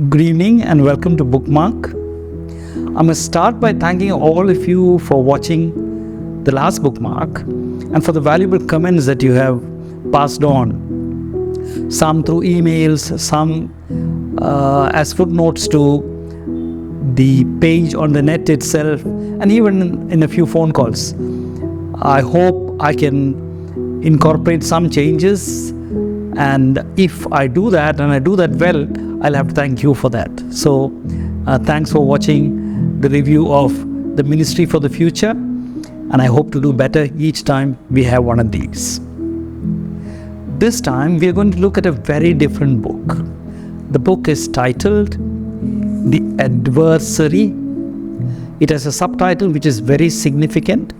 Good evening and welcome to Bookmark. I'm going to start by thanking all of you for watching the last Bookmark and for the valuable comments that you have passed on. Some through emails, some as footnotes to the page on the net itself, and even in a few phone calls. I hope I can incorporate some changes, and if I do that and I do that well, I'll have to thank you for that. So thanks for watching the review of the Ministry for the Future, and I hope to do better each time we have one of these. This time we are going to look at a very different book. The book is titled The Adversary. It has a subtitle which is very significant.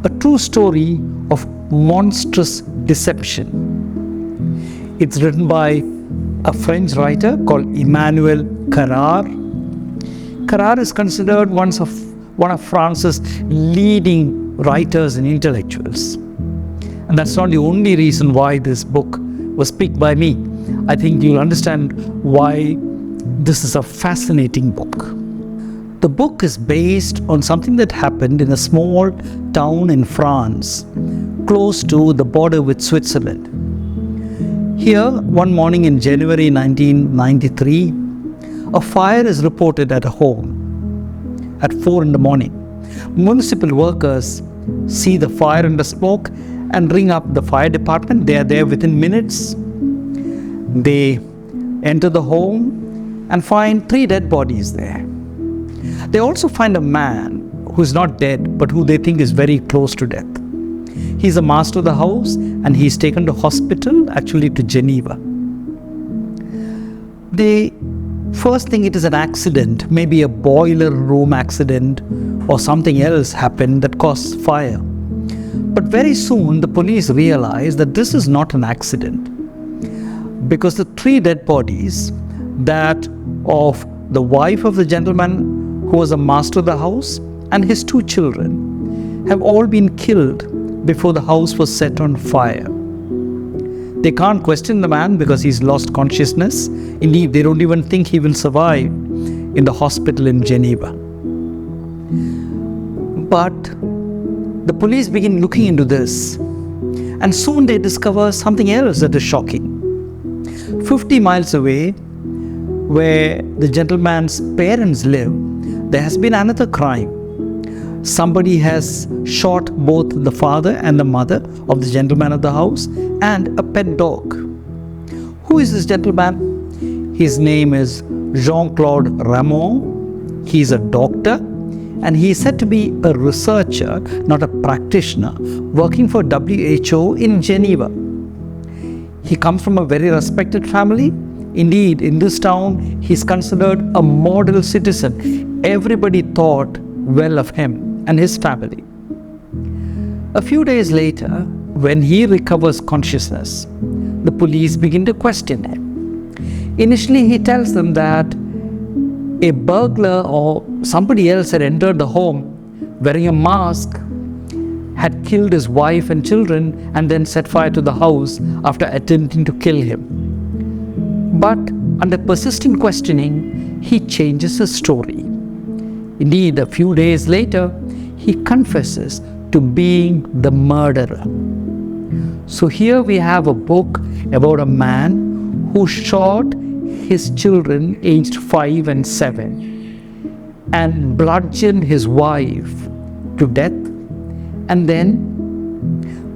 A true story of monstrous deception. It's written by a French writer called Emmanuel Carrère. Carrère is considered one of France's leading writers and intellectuals. And that's not the only reason why this book was picked by me. I think you'll understand why this is a fascinating book. The book is based on something that happened in a small town in France, close to the border with Switzerland. Here, one morning in January 1993, a fire is reported at a home at 4 in the morning. Municipal workers see the fire and the smoke and ring up the fire department. They are there within minutes. They enter the home and find 3 dead bodies there. They also find a man who is not dead, but who they think is very close to death. He's the master of the house and he's taken to hospital, actually to Geneva. They first think it is an accident, maybe a boiler room accident or something else happened that caused fire. But very soon the police realize that this is not an accident, because the 3 dead bodies, that of the wife of the gentleman who was a master of the house and his 2 children, have all been killed before the house was set on fire. They can't question the man because he's lost consciousness. Indeed, they don't even think he will survive in the hospital in Geneva. But the police begin looking into this, and soon they discover something else that is shocking. 50 miles away, where the gentleman's parents live, there has been another crime. Somebody has shot both the father and the mother of the gentleman of the house and a pet dog. Who is this gentleman? His name is Jean-Claude Ramon. He is a doctor, and he is said to be a researcher, not a practitioner, working for WHO in Geneva. He comes from a very respected family. Indeed, in this town, he is considered a model citizen. Everybody thought well of him and his family. A few days later, when he recovers consciousness, the police begin to question him. Initially, he tells them that a burglar or somebody else had entered the home wearing a mask, had killed his wife and children, and then set fire to the house after attempting to kill him. But under persistent questioning, he changes his story. Indeed, a few days later, he confesses to being the murderer. So here we have a book about a man who shot his children aged 5 and 7 and bludgeoned his wife to death, and then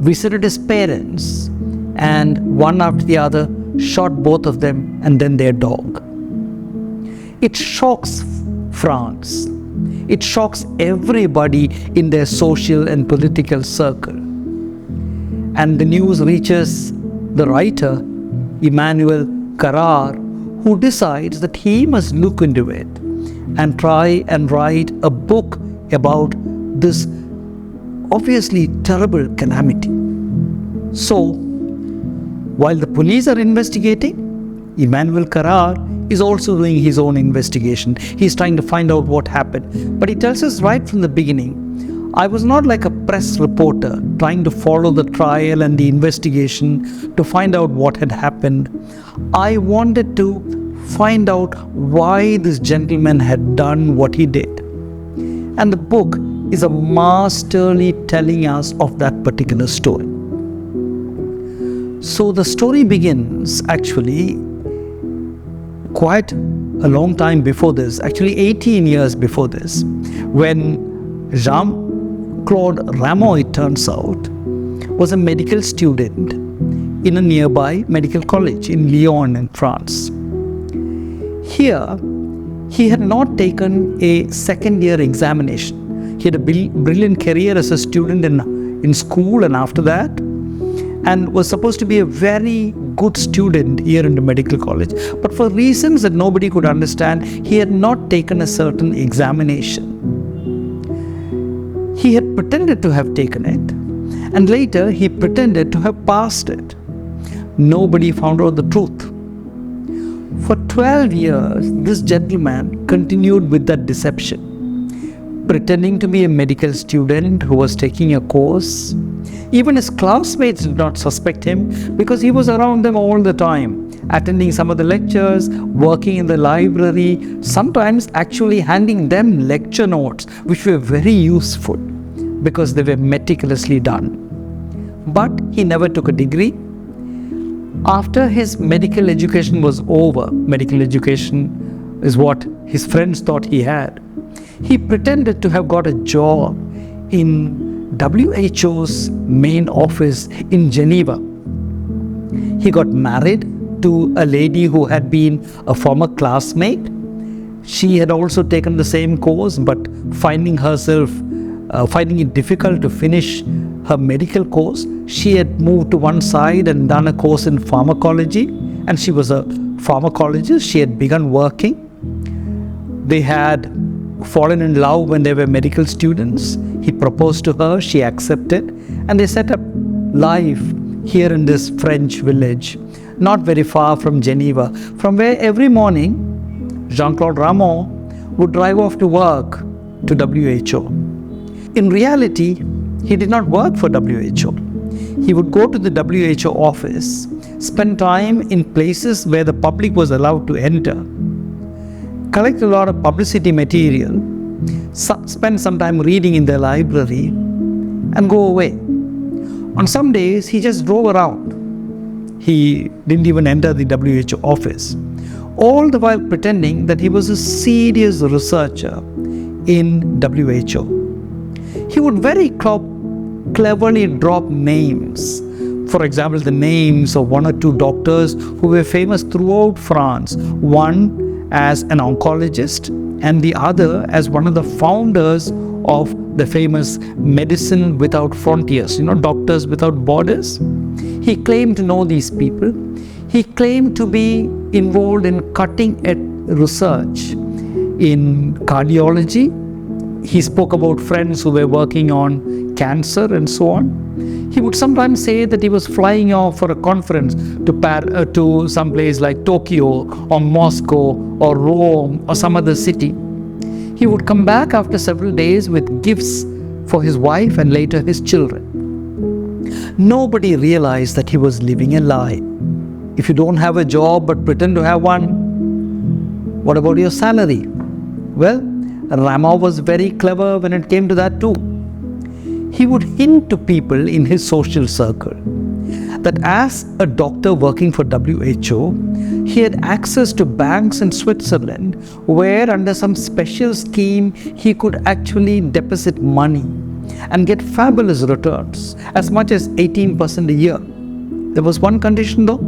visited his parents and one after the other shot both of them and then their dog. It shocks France. It shocks everybody in their social and political circle. And the news reaches the writer, Emmanuel Carrère, who decides that he must look into it and try and write a book about this obviously terrible calamity. So, while the police are investigating, Emmanuel Carrère is also doing his own investigation. He's trying to find out what happened. But he tells us right from the beginning, I was not like a press reporter trying to follow the trial and the investigation to find out what had happened. I wanted to find out why this gentleman had done what he did. And the book is a masterly telling us of that particular story. So the story begins actually quite a long time before this, actually 18 years before this, when Jean-Claude Rameau, it turns out, was a medical student in a nearby medical college in Lyon in France. Here, he had not taken a second-year examination. He had a brilliant career as a student in school and after that, and was supposed to be a very good student here in the medical college. But for reasons that nobody could understand, he had not taken a certain examination. He had pretended to have taken it, and later he pretended to have passed it. Nobody found out the truth. For 12 years, this gentleman continued with that deception, pretending to be a medical student who was taking a course. Even his classmates did not suspect him because he was around them all the time, attending some of the lectures, working in the library, sometimes actually handing them lecture notes, which were very useful because they were meticulously done. But he never took a degree. After his medical education was over, medical education is what his friends thought he had, he pretended to have got a job in WHO's main office in Geneva. He got married to a lady who had been a former classmate. She had also taken the same course, but finding it difficult to finish her medical course, she had moved to one side and done a course in pharmacology, and she was a pharmacologist. She had begun working. They had fallen in love when they were medical students. He proposed to her, she accepted, and they set up life here in this French village, not very far from Geneva, from where every morning Jean-Claude Rameau would drive off to work to WHO. In reality, he did not work for WHO. He would go to the WHO office, spend time in places where the public was allowed to enter, collect a lot of publicity material, spend some time reading in the library, and go away. On some days, he just drove around. He didn't even enter the WHO office, all the while pretending that he was a serious researcher in WHO. He would very cleverly drop names. For example, the names of one or two doctors who were famous throughout France, one as an oncologist and the other as one of the founders of the famous Medicine Without Frontiers, Doctors Without Borders. He claimed to know these people. He claimed to be involved in cutting-edge research in cardiology. He spoke about friends who were working on cancer and so on. He would sometimes say that he was flying off for a conference to some place like Tokyo or Moscow or Rome or some other city. He would come back after several days with gifts for his wife and later his children. Nobody realized that he was living a lie. If you don't have a job but pretend to have one, what about your salary? Well, Rameau was very clever when it came to that too. He would hint to people in his social circle that as a doctor working for WHO, he had access to banks in Switzerland where under some special scheme he could actually deposit money and get fabulous returns, as much as 18% a year. There was one condition though.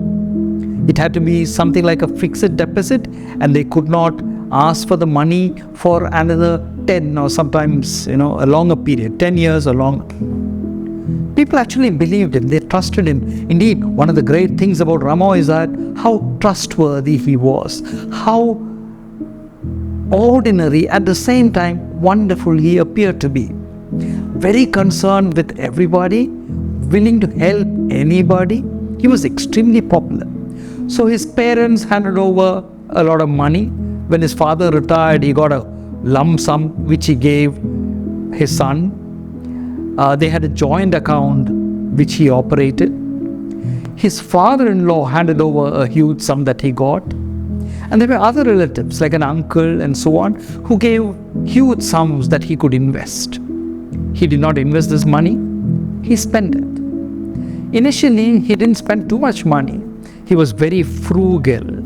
It had to be something like a fixed deposit, and they could not ask for the money for another 10 or sometimes, a longer period, 10 years or longer. People actually believed him, they trusted him. Indeed, one of the great things about Rameau is that how trustworthy he was, how ordinary, at the same time wonderful he appeared to be. Very concerned with everybody, willing to help anybody. He was extremely popular. So his parents handed over a lot of money. When his father retired, he got a lump sum which he gave his son. They had a joint account which he operated. His father-in-law handed over a huge sum that he got. And there were other relatives, like an uncle and so on, who gave huge sums that he could invest. He did not invest this money, he spent it. Initially, he didn't spend too much money. He was very frugal.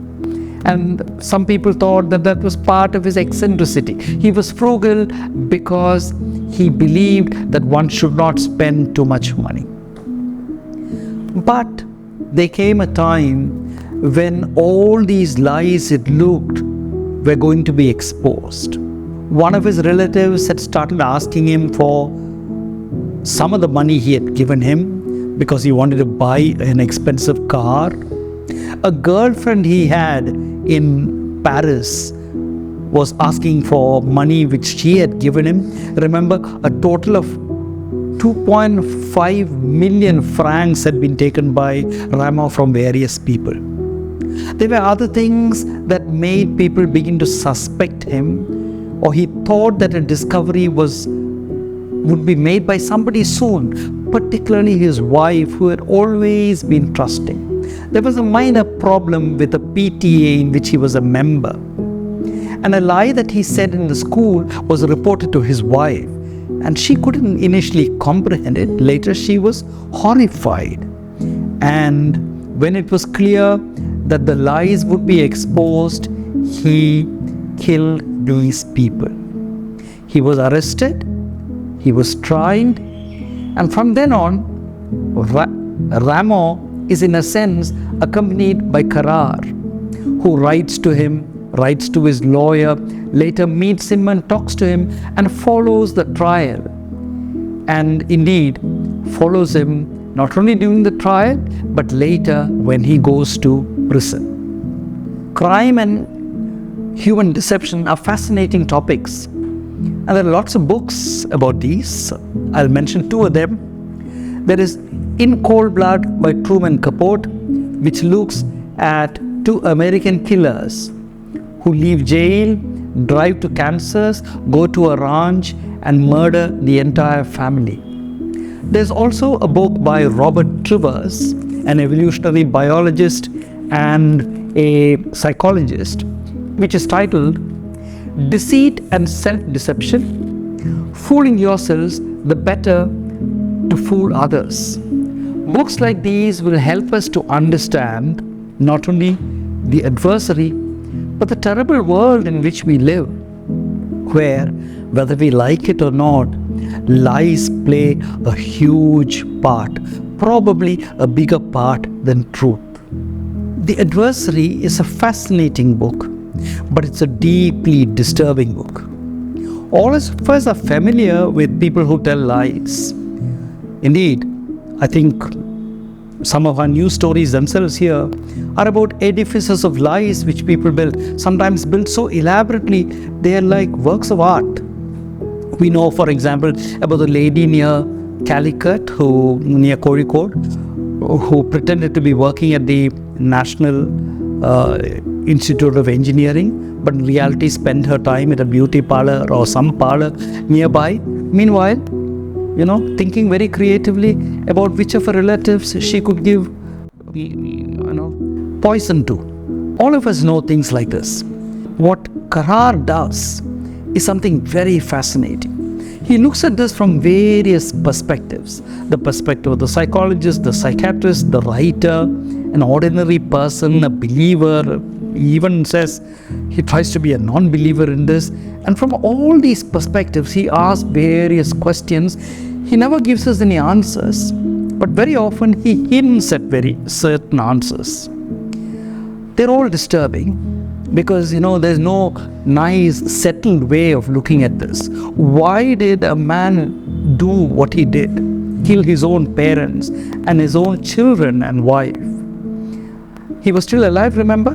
And some people thought that that was part of his eccentricity. He was frugal because he believed that one should not spend too much money. But there came a time when all these lies, it looked, were going to be exposed. One of his relatives had started asking him for some of the money he had given him because he wanted to buy an expensive car. A girlfriend he had in Paris was asking for money which she had given him. Remember, a total of 2.5 million francs had been taken by Rameau from various people. There were other things that made people begin to suspect him, or he thought that a discovery would be made by somebody soon, particularly his wife, who had always been trusting. There was a minor problem with a PTA in which he was a member, and a lie that he said in the school was reported to his wife, and she couldn't initially comprehend it. Later she was horrified, and when it was clear that the lies would be exposed, he killed these people. He was arrested, he was tried, and from then on, Rameau is in a sense accompanied by Karar, who writes to him, writes to his lawyer, later meets him and talks to him and follows the trial. And indeed follows him not only during the trial, but later when he goes to prison. Crime and human deception are fascinating topics, and there are lots of books about these. I'll mention two of them. There is In Cold Blood by Truman Capote, which looks at two American killers who leave jail, drive to Kansas, go to a ranch and murder the entire family. There's also a book by Robert Trivers, an evolutionary biologist and a psychologist, which is titled Deceit and Self-Deception, Fooling Yourselves the Better to Fool Others. Books like these will help us to understand not only the adversary, but the terrible world in which we live, where, whether we like it or not, lies play a huge part, probably a bigger part than truth. The Adversary is a fascinating book, but it's a deeply disturbing book. All of us are familiar with people who tell lies. Indeed, I think some of our news stories themselves here are about edifices of lies which people build, sometimes built so elaborately they are like works of art. We know, for example, about the lady near Calicut, near Kozhikode, who pretended to be working at the National Institute of Engineering, but in reality spent her time at a beauty parlor or some parlor nearby. Meanwhile, thinking very creatively about which of her relatives she could give, poison to. All of us know things like this. What Karar does is something very fascinating. He looks at this from various perspectives. The perspective of the psychologist, the psychiatrist, the writer, an ordinary person, a believer. He even says he tries to be a non-believer in this. And from all these perspectives, he asks various questions. He never gives us any answers, but very often he hints at very certain answers. They're all disturbing because, there's no nice, settled way of looking at this. Why did a man do what he did? Kill his own parents and his own children and wife. He was still alive, remember?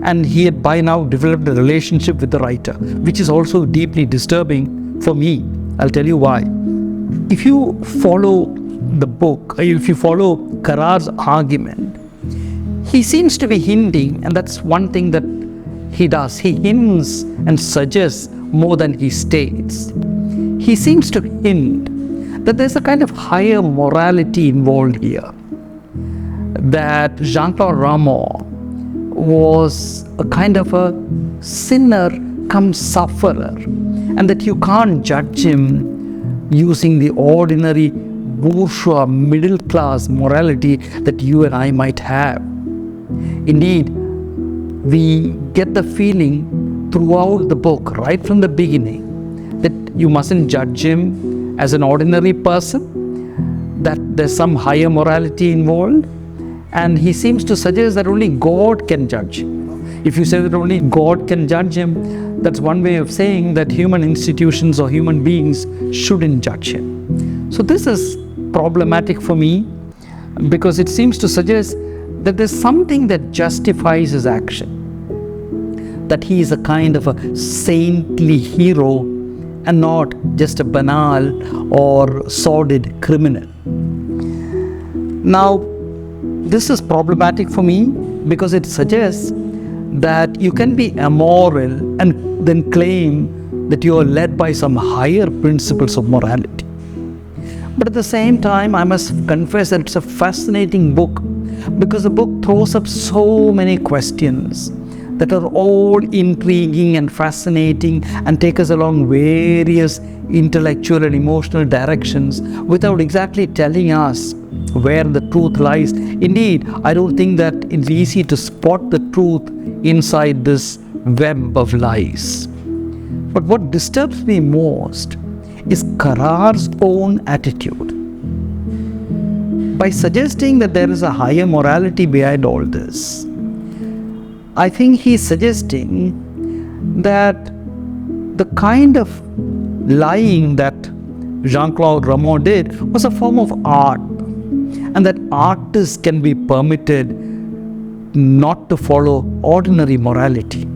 And he had by now developed a relationship with the writer, which is also deeply disturbing for me. I'll tell you why. If you follow the book, if you follow Karar's argument, he seems to be hinting, and that's one thing that he does. He hints and suggests more than he states. He seems to hint that there's a kind of higher morality involved here, that Jean-Claude Rameau was a kind of a sinner come sufferer, and that you can't judge him using the ordinary bourgeois middle class morality that you and I might have. Indeed, we get the feeling throughout the book, right from the beginning, that you mustn't judge him as an ordinary person, that there's some higher morality involved, and he seems to suggest that only God can judge him. If you say that only God can judge him, that's one way of saying that human institutions or human beings shouldn't judge him. So this is problematic for me, because it seems to suggest that there's something that justifies his action, that he is a kind of a saintly hero and not just a banal or sordid criminal. Now, this is problematic for me because it suggests that you can be immoral and then claim that you are led by some higher principles of morality. But at the same time, I must confess that it's a fascinating book, because the book throws up so many questions that are all intriguing and fascinating and take us along various intellectual and emotional directions without exactly telling us where the truth lies. Indeed, I don't think that it's easy to spot the truth inside this web of lies. But what disturbs me most is Karar's own attitude. By suggesting that there is a higher morality behind all this, I think he's suggesting that the kind of lying that Jean-Claude Rameau did was a form of art, and that artists can be permitted not to follow ordinary morality.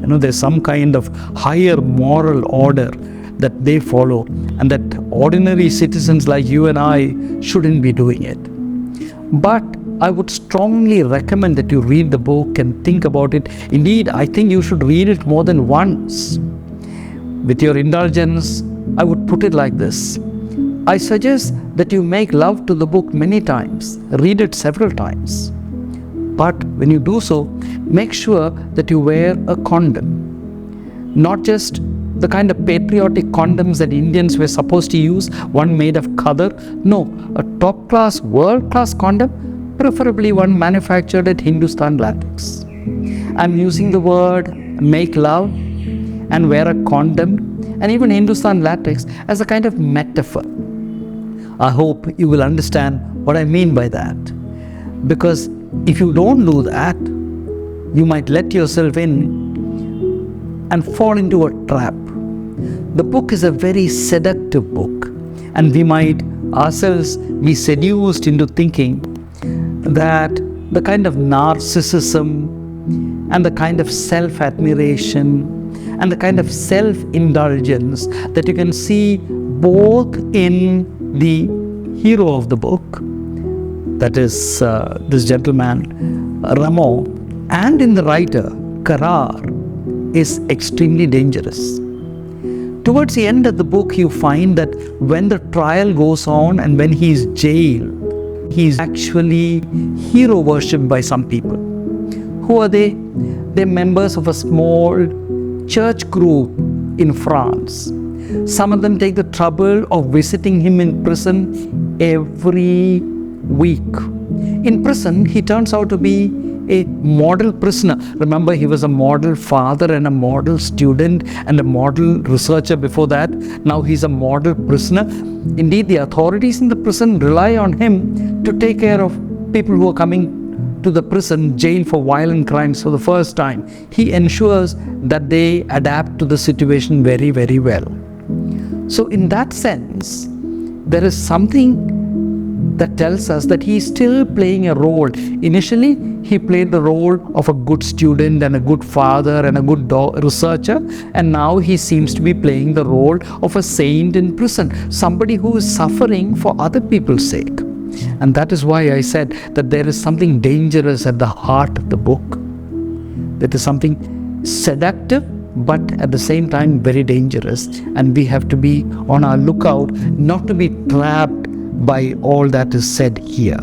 There's some kind of higher moral order that they follow, and that ordinary citizens like you and I shouldn't be doing it. But I would strongly recommend that you read the book and think about it. Indeed, I think you should read it more than once. With your indulgence, I would put it like this. I suggest that you make love to the book many times, read it several times. But when you do so, make sure that you wear a condom. Not just the kind of patriotic condoms that Indians were supposed to use, one made of khadir. No, a top-class, world-class condom, preferably one manufactured at Hindustan Latex. I'm using the word make love and wear a condom and even Hindustan Latex as a kind of metaphor. I hope you will understand what I mean by that. Because if you don't do that, you might let yourself in and fall into a trap. The book is a very seductive book, and we might ourselves be seduced into thinking that the kind of narcissism and the kind of self-admiration and the kind of self-indulgence that you can see both in the hero of the book, that is this gentleman Rameau, and in the writer Karar, is extremely dangerous. Towards the end of the book, you find that when the trial goes on and when he is jailed, he is actually hero worshipped by some people. Who are they? They're members of a small church group in France. Some of them take the trouble of visiting him in prison every week. In prison, he turns out to be a model prisoner. Remember, he was a model father and a model student and a model researcher before that. Now he's a model prisoner. Indeed, the authorities in the prison rely on him to take care of people who are coming to the prison, jail for violent crimes for the first time. He ensures that they adapt to the situation very, very well. So in that sense, there is something that tells us that he is still playing a role. Initially, he played the role of a good student and a good father and a good researcher, and now he seems to be playing the role of a saint in prison, somebody who is suffering for other people's sake. And that is why I said that there is something dangerous at the heart of the book. There is something seductive, but at the same time very dangerous, and we have to be on our lookout not to be trapped by all that is said here.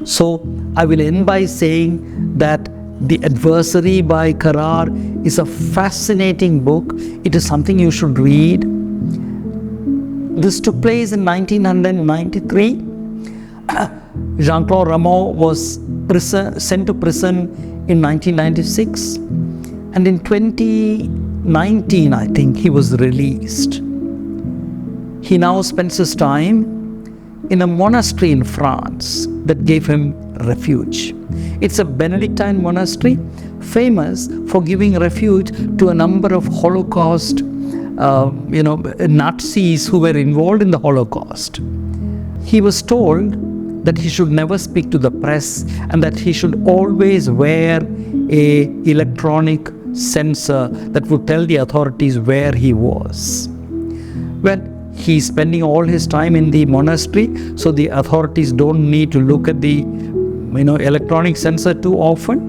So I will end by saying that The Adversary by Karar is a fascinating book. It is something you should read. This took place in 1993. Jean-Claude Rameau was sent to prison in 1996. And in 2019, I think, he was released. He now spends his time in a monastery in France that gave him refuge. It's a Benedictine monastery famous for giving refuge to a number of Holocaust, Nazis who were involved in the Holocaust. He was told that he should never speak to the press and that he should always wear a electronic sensor that would tell the authorities where he was. Well, he's spending all his time in the monastery, so the authorities don't need to look at the electronic sensor too often.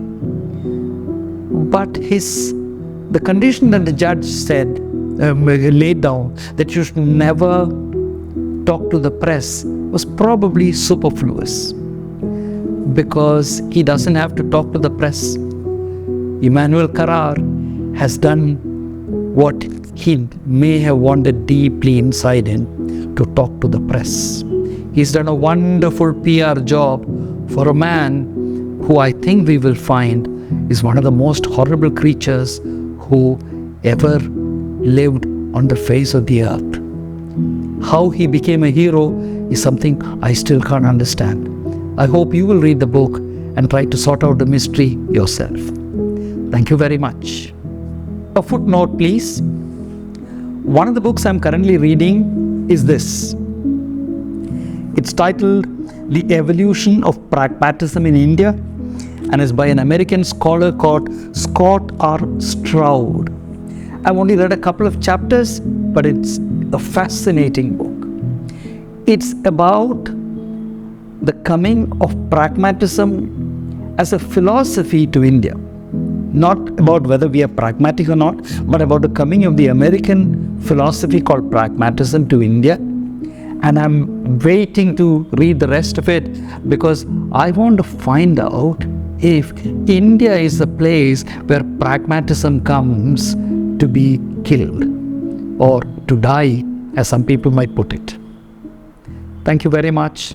But the condition that the judge said, laid down, that you should never talk to the press, was probably superfluous, because he doesn't have to talk to the press. Emmanuel Karar has done what he may have wanted deeply inside him, to talk to the press. He's done a wonderful PR job for a man who I think we will find is one of the most horrible creatures who ever lived on the face of the earth. How he became a hero is something I still can't understand. I hope you will read the book and try to sort out the mystery yourself. Thank you very much. A footnote, please. One of the books I'm currently reading is this. It's titled The Evolution of Pragmatism in India and is by an American scholar called Scott R. Stroud. I've only read a couple of chapters, but it's a fascinating book. It's about the coming of pragmatism as a philosophy to India. Not about whether we are pragmatic or not, but about the coming of the American philosophy called pragmatism to India. And I'm waiting to read the rest of it because I want to find out if India is the place where pragmatism comes to be killed or to die, as some people might put it. Thank you very much.